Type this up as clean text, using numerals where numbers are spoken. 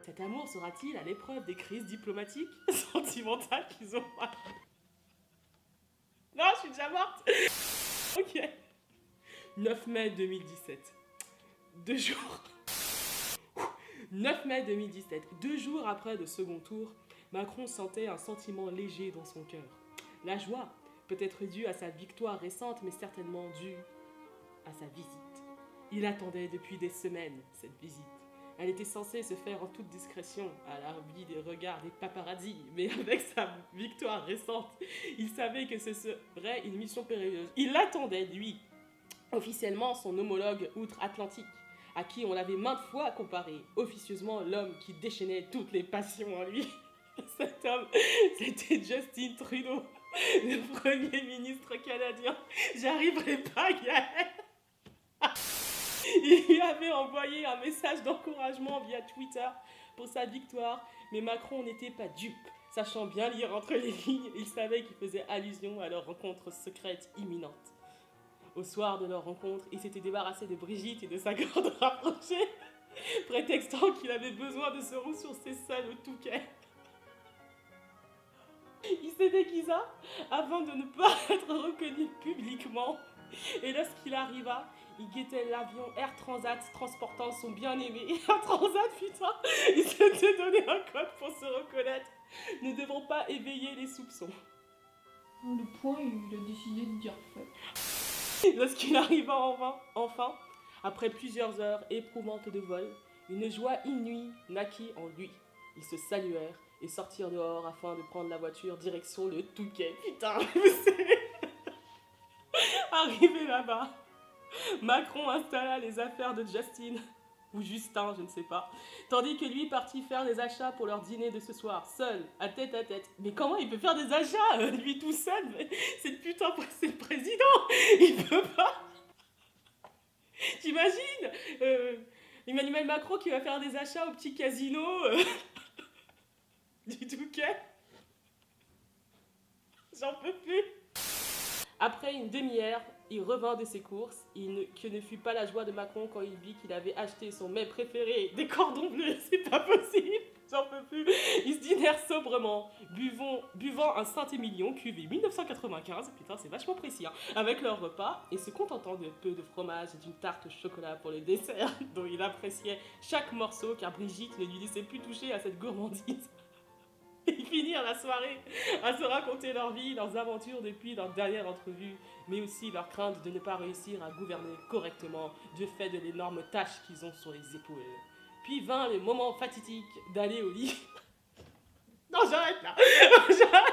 Cet amour sera-t-il à l'épreuve des crises diplomatiques, sentimentales qu'ils ont? Non, je suis déjà morte. Ok. 9 mai 2017. 2 jours. 9 mai 2017. 2 jours après le second tour, Macron sentait un sentiment léger dans son cœur. La joie, peut-être due à sa victoire récente, mais certainement due à sa visite. Il attendait depuis des semaines cette visite. Elle était censée se faire en toute discrétion, à l'abri des regards des paparazzis, mais avec sa victoire récente, il savait que ce serait une mission périlleuse. Il attendait, lui, officiellement son homologue outre-Atlantique, à qui on l'avait maintes fois comparé, officieusement l'homme qui déchaînait toutes les passions en lui. Cet homme, c'était Justin Trudeau, le premier ministre canadien. J'arriverai pas, Gaël. Il lui avait envoyé un message d'encouragement via Twitter pour sa victoire, mais Macron n'était pas dupe. Sachant bien lire entre les lignes, il savait qu'il faisait allusion à leur rencontre secrète imminente. Au soir de leur rencontre, il s'était débarrassé de Brigitte et de sa garde rapprochée, prétextant qu'il avait besoin de se ressourcer seul au Touquet. Il s'est déguisé afin de ne pas être reconnu publiquement. Et lorsqu'il arriva, il guettait l'avion Air Transat transportant son bien-aimé. Air Transat, putain, il s'était donné un code pour se reconnaître. Ne devons pas éveiller les soupçons. Le point, il a décidé de dire fait. Lorsqu'il arriva enfin, après plusieurs heures éprouvantes de vol, une joie inouïe naquit en lui. Ils se saluèrent et sortirent dehors afin de prendre la voiture direction le Touquet. Putain, arrivé là-bas, Macron installa les affaires de Justin, ou Justin, je ne sais pas, tandis que lui partit faire des achats pour leur dîner de ce soir, seul, à tête à tête. Mais comment il peut faire des achats, lui tout seul? C'est le président, il peut pas. T'imagines Emmanuel Macron qui va faire des achats au petit casino du Touquet? J'en peux plus. Après une demi-heure, il revint de ses courses. Que ne fut pas la joie de Macron quand il vit qu'il avait acheté son mets préféré, des cordons bleus. C'est pas possible, j'en peux plus. Ils se dînèrent sobrement, buvant un Saint-Émilion cuvée 1995, putain c'est vachement précis, hein, avec leur repas, et se contentant de peu de fromage et d'une tarte au chocolat pour le dessert, dont il appréciait chaque morceau car Brigitte ne lui laissait plus toucher à cette gourmandise. Ils finirent la soirée à se raconter leur vie, leurs aventures depuis leur dernière entrevue, mais aussi leur crainte de ne pas réussir à gouverner correctement du fait de l'énorme tâche qu'ils ont sur les épaules. Puis vint le moment fatidique d'aller au lit. Non, j'arrête là. J'arrête.